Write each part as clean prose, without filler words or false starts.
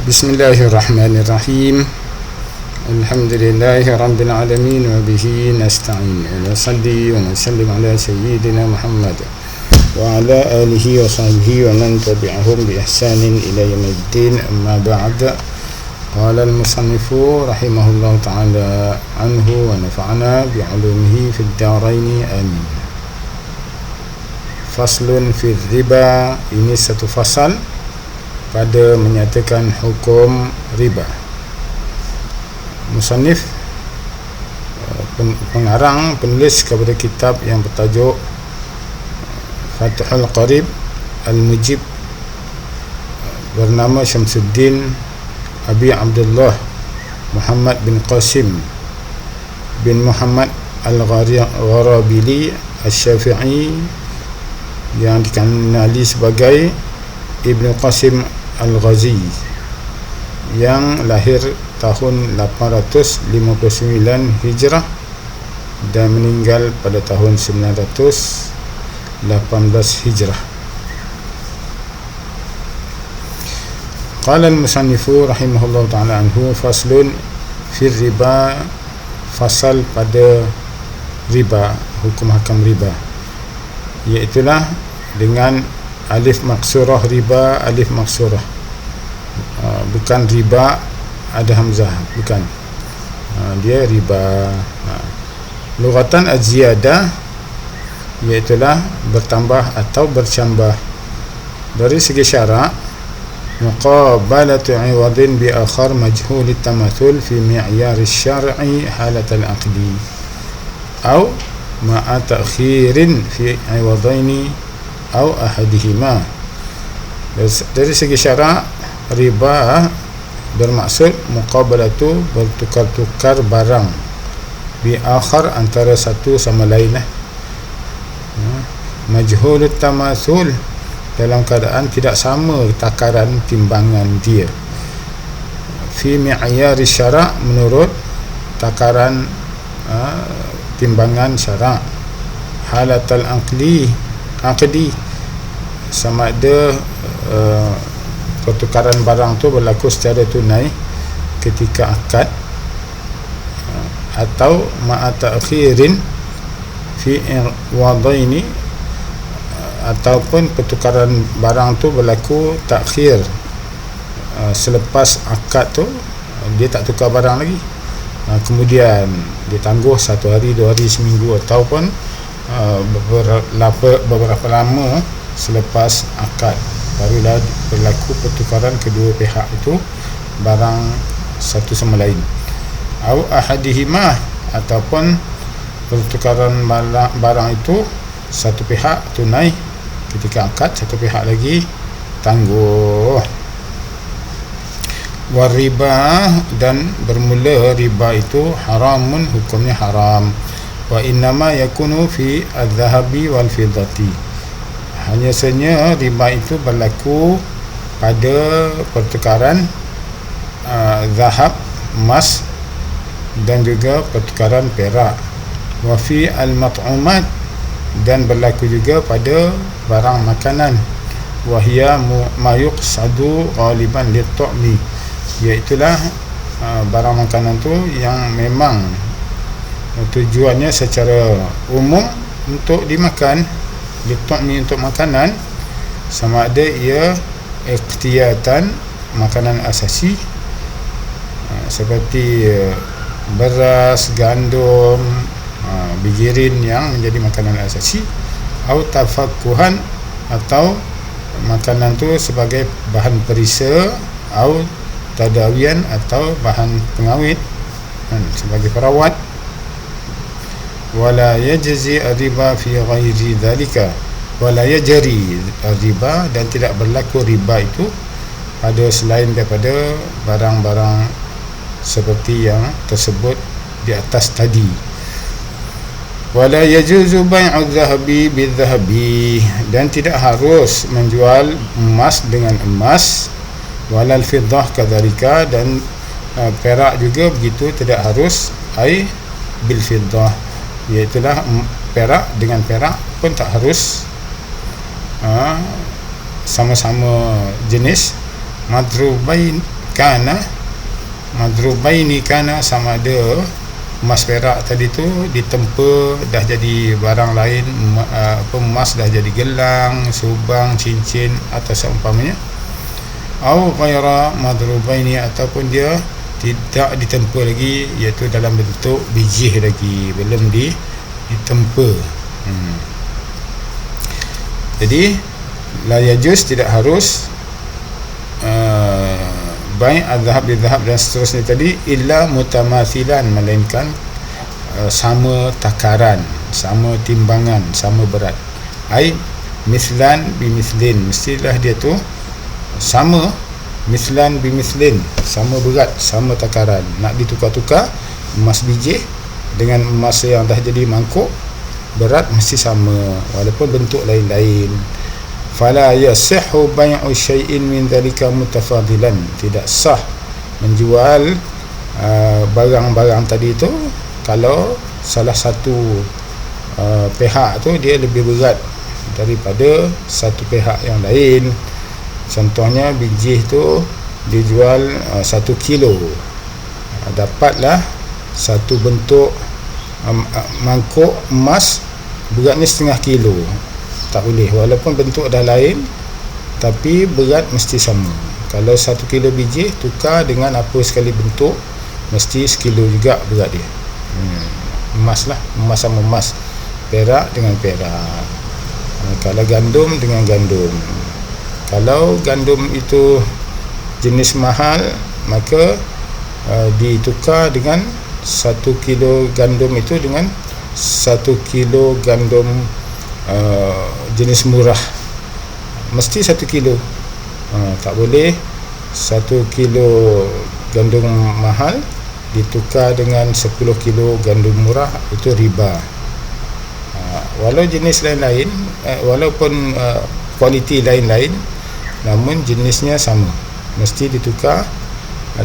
Bismillahirrahmanirrahim. Alhamdulillahi rabbil alamin wa bihi nasta'in. Nasalli wa nusallim ala sayyidina Muhammad wa ala alihi wa sahbihi wa man tabi'ahum bi ihsanin ila yaumiddin. Amma ba'd. Qala al-musannifu rahimahullahu ta'ala anhu wa nafa'ana bi 'ulumihi fid darain amin. Faslun fi riba. Ini satu fasal pada menyatakan hukum riba. Musannif, pengarang, penulis kepada kitab yang bertajuk Fathul Qarib Al-Mujib, bernama Syamsuddin Abi Abdullah Muhammad bin Qasim bin Muhammad Al-Gharabili Al-Syafi'i, yang dikenali sebagai Ibnu Qasim Al-Ghazi, yang lahir tahun 859 Hijrah dan meninggal pada tahun 918 Hijrah. Qala al-musannifu rahimahullah ta'ala anhu, faslun fi riba, fasal pada riba, hukum hakam riba, iaitulah dengan alif maksurah riba, alif maksurah, bukan riba ada hamzah, bukan, dia riba. Lughatan az-ziyadah, iaitulah bertambah atau bercambah. Dari segi syarak, muqabalatu 'iwadin bi akhar majhul at-tamathul fi mi'yar asy-syar'i halat al-aqdi aw ma'a ta'khirin fi 'iwadaini aw ahadihima. Dari segi syarak, riba bermaksud muqabalatu, bertukar-tukar barang, bi akhar, antara satu sama lain, majhulut tamathul, dalam keadaan tidak sama takaran timbangan dia, fi mi'yari syarak, menurut takaran timbangan syarak, halatal aqdi, sama ada pertukaran barang tu berlaku secara tunai ketika akad, atau ma'a ta'khirin fi wadaini, ataupun pertukaran barang tu berlaku takhir, selepas akad tu dia tak tukar barang lagi, kemudian ditangguh 1 hari, 2 hari, seminggu, ataupun beberapa lama selepas akad barulah berlaku pertukaran kedua pihak itu barang satu sama lain. Au ahadihimah, ataupun pertukaran barang itu satu pihak tunai ketika akad, satu pihak lagi tangguh. Wariba, dan bermula riba itu haramun, hukumnya haram. Wa innama yakunu fi adh-dhahabi wal fiddati, hanya sahaja riba itu berlaku pada pertukaran zahab, emas, dan juga pertukaran perak. Wa fi al-mat'umat, dan berlaku juga pada barang makanan. Wa hiya ma yuqsadu ghaliban lit-ta'mi, iaitulah barang makanan tu yang memang tujuannya secara umum untuk dimakan, lit-ta'mi, untuk makanan, sama ada ia iqtiyatan, makanan asasi, seperti beras, gandum, bijirin yang menjadi makanan asasi, atau tafakkuhan, atau makanan tu sebagai bahan perisa, atau tadawian, atau bahan pengawet, sebagai perawat. Wala yajzi riba fi ghairi dhalika, wala yajri riba, dan tidak berlaku riba itu pada selain daripada barang-barang seperti yang tersebut di atas tadi. Wala yajuzu bai'u dhahabi bidhahabi, dan tidak harus menjual emas dengan emas. Walal fiddah kadzalika, dan perak juga begitu, tidak harus, ai bil fiddah, iaitulah perak dengan perak pun tak harus sama-sama jenis, madrubain kana madrubaini, kana sama ada emas perak tadi tu ditempa dah jadi barang lain, emas dah jadi gelang, subang, cincin atau seumpamanya. Au ghaira madrubaini, ataupun dia tidak ditempa lagi, iaitu dalam bentuk biji lagi, belum ditempa. Jadi la yajuz, tidak harus bai' al-dhahab bil-dhahab dan seterusnya tadi, illa mutamathilan, melainkan sama takaran, sama timbangan, sama berat. Ai mislan bimithlin, mestilah dia tu sama, mislan bimithlin, sama berat, sama takaran. Nak ditukar-tukar emas biji dengan emas yang dah jadi mangkuk, berat mesti sama walaupun bentuk lain-lain. Fala yasihhu bai'u syai'in min dhalika mutafadilan, tidak sah menjual barang-barang tadi tu kalau salah satu pihak tu dia lebih berat daripada satu pihak yang lain. Contohnya biji tu dijual 1 kilo, dapatlah satu bentuk mangkuk emas beratnya setengah kilo, tak boleh, walaupun bentuk dah lain tapi berat mesti sama. Kalau 1 kilo biji tukar dengan apa sekali bentuk, mesti sekilo juga berat dia. Emas lah, emas sama emas, perak dengan perak. Kalau gandum dengan gandum, kalau gandum itu jenis mahal, maka ditukar dengan 1 kilo gandum itu dengan 1 kilo gandum jenis murah, mesti 1 kilo. Tak boleh 1 kilo gandum mahal ditukar dengan 10 kilo gandum murah, itu riba. Walau jenis lain-lain, walaupun kualiti lain-lain, namun jenisnya sama, mesti ditukar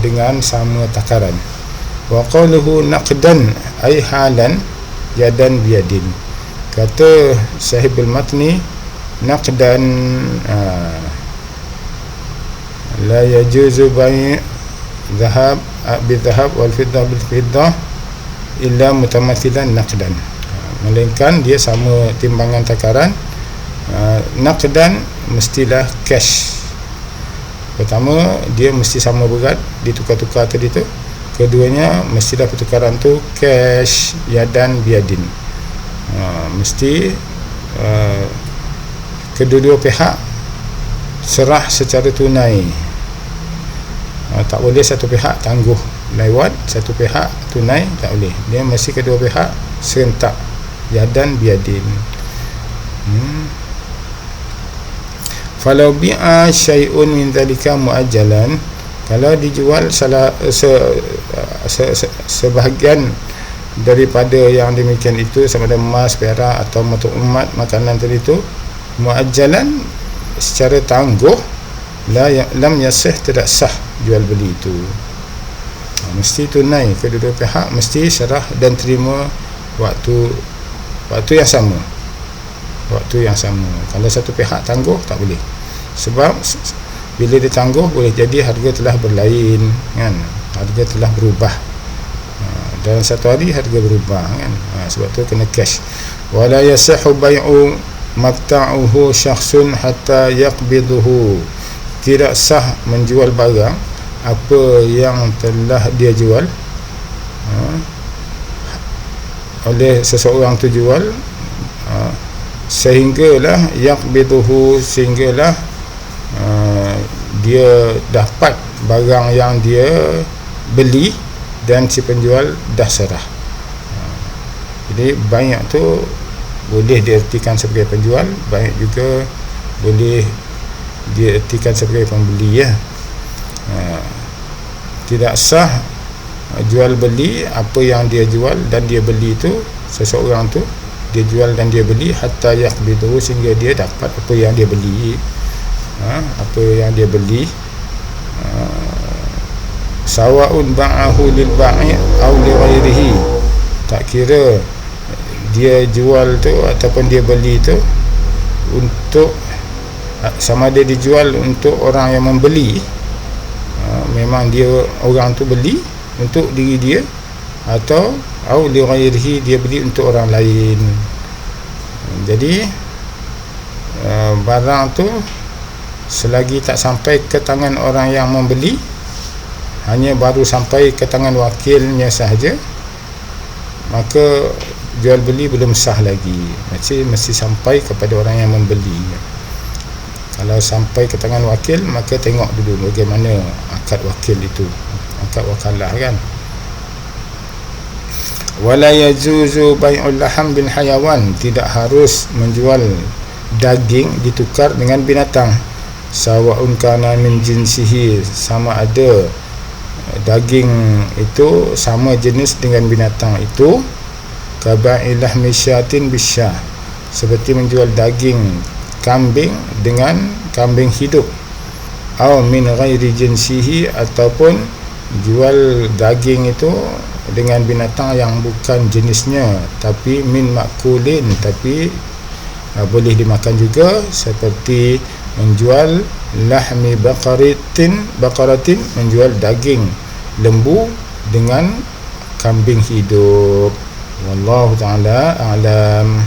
dengan sama takaran. Wa qawluhu naqdan ay halan yadan biyadin, kata sahibul matni, naqdan la yajuzu bai' dhahab bil-dhahab wal fiddah bil-fiddah illa mutamathilan naqdan, melainkan dia sama timbangan takaran. Naqdan mestilah cash. Pertama, dia mesti sama berat, ditukar-tukar tadi tu. Keduanya mestilah pertukaran tu cash, yadan biyadin. Mesti kedua-dua pihak serah secara tunai. Tak boleh satu pihak tangguh lewat, satu pihak tunai, tak boleh. Dia mesti kedua pihak serentak, yadan biyadin. Falau bi'a syai'un min dhalika mu'ajjalan, kalau dijual sebahagian daripada yang demikian itu, sama ada emas, perak atau umat makanan tadi itu, mu'ajjalan, secara tangguh, lam yasih, tidak sah jual beli itu. Mesti tunai, kedua-dua pihak mesti serah dan terima waktu yang sama. Waktu yang sama. Kalau satu pihak tangguh, tak boleh. Sebab bila dia tangguh, boleh jadi harga telah berlain, kan? Harga telah berubah. Dalam satu hari harga berubah, kan? Sebab tu kena cash. Wala yasihu bai'u mabta'uhu syakhsun hatta yaqbiduhu, tidak sah menjual barang apa yang telah dia jual oleh seseorang tu jual, sehinggalah yaqbiduhu, sehinggalah dia dapat barang yang dia beli dan si penjual dah serah. Jadi banyak tu boleh diertikan sebagai penjual, banyak juga boleh diertikan sebagai pembeli, ya. Tidak sah jual beli apa yang dia jual dan dia beli tu, seseorang tu dia jual dan dia beli, hatta yaqbidu, sehingga dia dapat apa yang dia beli. Apa yang dia beli, sawa'un ba'ahu lil ba'i' aw li ghairihi, tak kira dia jual tu ataupun dia beli tu untuk, sama ada dijual untuk orang yang membeli, memang dia orang tu beli untuk diri dia, atau li ghairihi, dia beli untuk orang lain. Jadi barang tu selagi tak sampai ke tangan orang yang membeli, hanya baru sampai ke tangan wakilnya sahaja, maka jual beli belum sah lagi. Mesti sampai kepada orang yang membeli. Kalau sampai ke tangan wakil, maka tengok dulu bagaimana akad wakil itu, akad wakalah kan. Wala yajuzu bai'ul laham bil hayawan, tidak harus menjual daging ditukar dengan binatang. Sawaun kana min jinsihi, sama ada daging itu sama jenis dengan binatang itu. Kabailah misyatin bisyah, seperti menjual daging kambing dengan kambing hidup. Aw min ghairi jinsihi, ataupun jual daging itu dengan binatang yang bukan jenisnya, tapi min makulin, tapi boleh dimakan juga, seperti menjual lahmi baqaratin, menjual daging lembu dengan kambing hidup. Wallahu ta'ala a'lam.